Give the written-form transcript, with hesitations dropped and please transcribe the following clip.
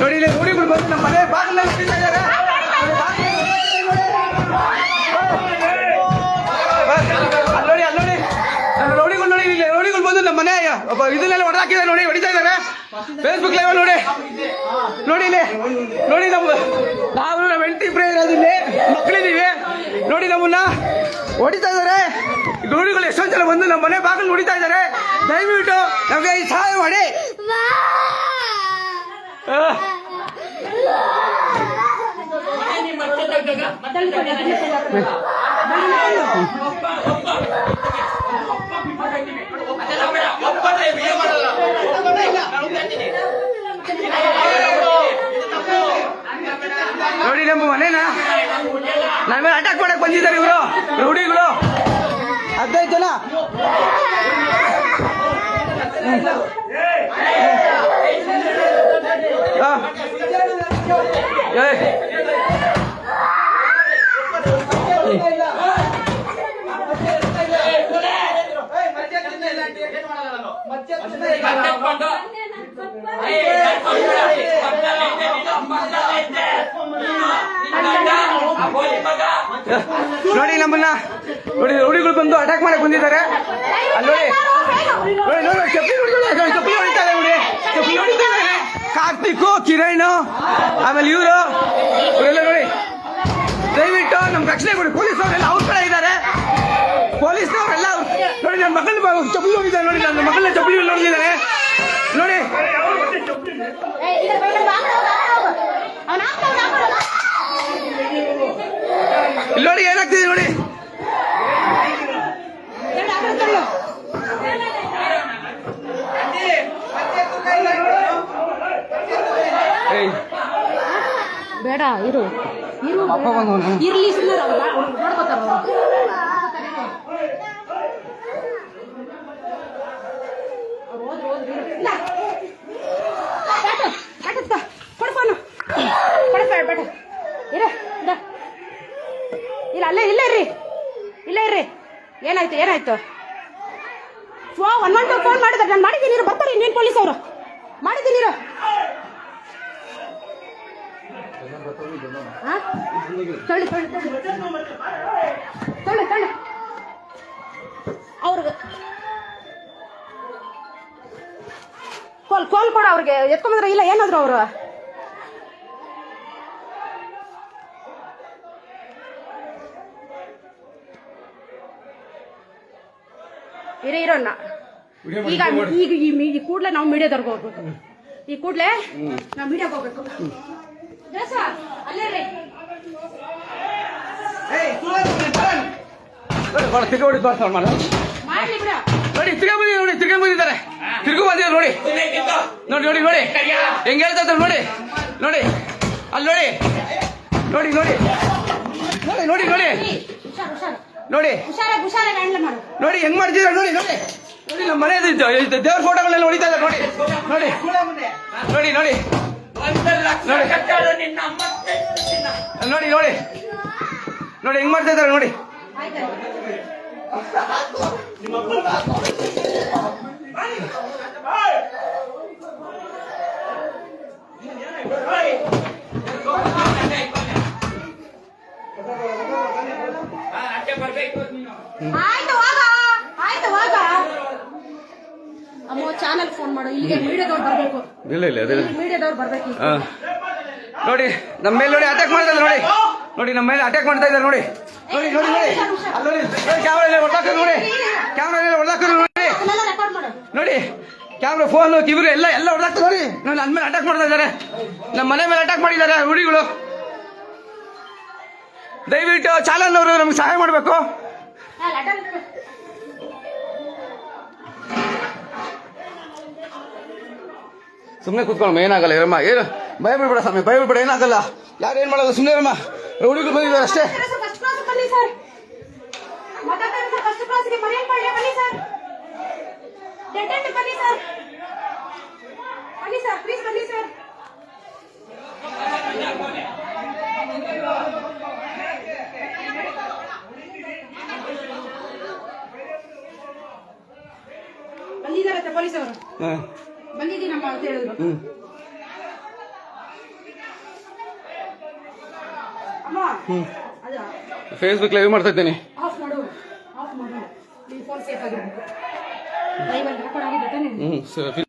ನೋಡಿ ಇಲ್ಲಿ ರೌಡಿಗಳು ಬಂದು ನಮ್ಮ ಮನೆ ಬಾಗಿಲ ನೋಡಿ ಅಲ್ಲಿ ನೋಡಿ ರೌಡಿಗಳು ನೋಡಿ ಇಲ್ಲಿ ರೌಡಿಗಳು ಬಂದು ನಮ್ಮ ಮನೆ ಇದನ್ನೆಲ್ಲ ಹೊಡೆದಾಕಿದ್ದಾರೆ ನೋಡಿ, ಹೊಡಿತಾ ಇದ್ದಾರೆ. ಫೇಸ್ಬುಕ್ ಲೈವ್ ನೋಡಿ ನೋಡಿ ಇಲ್ಲಿ ನೋಡಿ ನಾವು ಹೆಂಡತಿ ಇಬ್ಬರೇ ಇರೋದಿಲ್ಲಿ, ಮಕ್ಕಳಿದ್ದೀವಿ ನೋಡಿ, ನಮ್ಮನ್ನ ಹೊಡಿತಾ ಇದ್ದಾರೆ. ರೌಡಿಗಳು ಎಷ್ಟೊಂದು ಜನ ಬಂದು ನಮ್ಮ ಮನೆ ಬಾಗಿಲು ಹೊಡಿತಾ ಇದ್ದಾರೆ. ದಯವಿಟ್ಟು ನಮಗೆ ಈ ಸಹಾಯ ಮಾಡಿ. ನೋಡಿ ನಮ್ಮ ಮನೇನ ನನ್ನ ಮೇಲೆ ಅಟ್ಯಾಕ್ ಮಾಡಕ್ ಬಂದಿದ್ದಾರೆ ಇವರು ರೌಡಿಗಳು 15 ಜನ. ನೋಡಿ ನಮ್ಮನ್ನ ನೋಡಿ ರೌಡಿಗಳು ಬಂದು ಅಟ್ಯಾಕ್ ಮಾಡಕ್ ಬಂದಿದ್ದಾರೆ. ಅಲ್ಲಿ ನೋಡಿ ನೋಡಿ ಚಪ್ಪಲಿ ಹೊಡಿತಾರೆ ನೋಡಿ, ಚಪ್ಪಲಿ ಹೊಡಿತಾರೆ. ಕಾರ್ತಿಕ್, ಕಿರಣ್, ಆಮೇಲೆ ಇವರೆಲ್ಲ ನೋಡಿ. ದಯವಿಟ್ಟು ನಮ್ಗೆ ರಕ್ಷಣೆ ಕೊಡಿ. ಪೊಲೀಸ್ ಅವರೆಲ್ಲ ಅವ್ರ ಕಡೆ ಇದ್ದಾರೆ. ಪೊಲೀಸ್ನವರೆಲ್ಲ ನೋಡಿ ನನ್ನ ಮಕ್ಕಳ ಚಪ್ಪಲಿ ಹೊಡಿದ್ದಾರೆ ನೋಡಿ, ನನ್ನ ಮಕ್ಕಳನ್ನ ಚಪ್ಪಲಿ ಹೊಡಿದ್ದಾರೆ ನೋಡಿ. ಇಲ್ಲಿ ನೋಡಿ ಏನಾಗ್ತಿದೆ ನೋಡಿ. ಬೇಡ ಇರು ಇರ್ಲಿ ಇಲ್ಲ ಇರ್ರಿ. ಏನಾಯ್ತು 112 ಫೋನ್ ಮಾಡಿದ್ರೆ ನಾನು ಮಾಡಿದ್ದೀನಿ. ಬರ್ತಾರೆ ಇನ್ನೇನು ಪೊಲೀಸ್ ಅವರು ಮಾಡಿದ್ದೀನಿ. ಅವ್ರಿಗೆ ಕಾಲ್ ಕೊಡ, ಅವ್ರಿಗೆ ಎತ್ಕೊಂಡ್ರೆ ಇಲ್ಲ ಏನಾದ್ರು ಅವರು ಇರೋಣ. ಈಗ ಈ ಕೂಡಲೇ ನಾವು ಮೀಡಿಯಾದವ್ರಿಗೆ ಹೋಗ್ಬೇಕು. ಈ ಕೂಡಲೇ ನಾವು ಮೀಡಿಯಾಗೆ ಹೋಗ್ಬೇಕು. ನೋಡಿ ತಿರ್ಗಾ ಬಂದಿದ್ದಾರೆ ನೋಡಿ ನೋಡಿ ನೋಡಿ ಹೆಂಗ್ ಹೇಳ್ತಾ ನೋಡಿ ನೋಡಿ ಅಲ್ಲಿ ನೋಡಿ ನೋಡಿ ನೋಡಿ ನೋಡಿ ನೋಡಿ ನೋಡಿ ನೋಡಿ ಹೆಂಗ್ ಮಾಡ್ತಿದ್ದಾರೆ ನೋಡಿ ನೋಡಿ ನೋಡಿ ನಮ್ಮ ಮನೆ ದೇವ್ರ ಫೋಟೋಗಳೆಲ್ಲ ಹೊಡಿತಾ ಇದ್ದಾರೆ ನೋಡಿ ನೋಡಿ ನೋಡಿ ನೋಡಿ ನೋಡಿ ನೋಡಿ ನೋಡಿ ಹೆಂಗ್ ಮಾಡ್ತಾ ಇದ್ದಾರೆ ನೋಡಿ. ಚಾನಲ್ ಫೋನ್ ಮಾಡು, ಇಲ್ಲಿಗೆ ಮೀಡಿಯಾದವ್ರು ಬರ್ಬೇಕು. ಮೀಡಿಯಾದವ್ರು ಬರ್ಬೇಕು. ನೋಡಿ ನಮ್ಮ ಮೇಲೆ ನೋಡಿ ಅಟ್ಯಾಕ್ ಮಾಡ್ತಾ ಇದ್ದಾರೆ ನೋಡಿ ನಮ್ಮ ಮೇಲೆ ಅಟ್ಯಾಕ್ ಮಾಡ್ತಾ ಇದ್ದಾರೆ ನೋಡಿ ನೋಡಿ ನೋಡಿ ನೋಡಿ ಕ್ಯಾಮ್ರಾ ಹೊಡೆದಾಕ ನೋಡಿ ನೋಡಿ ಕ್ಯಾಮ್ರಾ ಫೋನ್ ಇವರು ಎಲ್ಲ ಹೊಡೆದಾಕ್ತಾರೆ ನೋಡಿ. ನನ್ನ ಮೇಲೆ ಅಟ್ಯಾಕ್ ಮಾಡ್ತಾ ಇದ್ದಾರೆ, ನಮ್ಮ ಮನೆ ಮೇಲೆ ಅಟ್ಯಾಕ್ ಮಾಡಿದ್ದಾರೆ ಹುಡುಗಿಗಳು. ದಯವಿಟ್ಟು ಚಾನಲ್ ಅವರು ನಮ್ಗೆ ಸಹಾಯ ಮಾಡಬೇಕು. ಸುಮ್ಮನೆ ಕೂತ್ಕೊಳ್ಳಮ್ಮ, ಏನಾಗಲ್ಲ ಇರಮ್ಮ, ಏನು ಭಯ ಬಿಡ್ಬೇಡ ಸ್ವಾಮಿ, ಭಯ ಬಿಡ್ಬೇಡ, ಏನಾಗಲ್ಲ, ಯಾರು ಏನ್ ಮಾಡಲ್ಲ, ಸುಮ್ಮನೆ ಇರಮ್ಮ. ರೌಡಿಗಳು ಬಂದಿದ್ದಾರೆ ಅಷ್ಟೇ. ಬಂದಿದ್ದಾರತ್ತೆ ಪೊಲೀಸವರು, ಬಂದಿದ್ದೀನಮ್ಮ ಅಂತ ಹೇಳಿದ್ರು. ಅಮ್ಮ ಅದು ಫೇಸ್ಬುಕ್ ಲೈವ್ ಮಾಡ್ತಾ ಇದ್ದೀನಿ. ಆಫ್ ಮಾಡು ನಿನ್ ಫೋನ್ ಸೇಫ್ ಆಗಿರ್ಬೇಕು ಲೈವ್ ಅಲ್ಲಿ ರೆಕಾರ್ಡ್ ಆಗಿದೆ ತಾನೆ. ಸರಿ.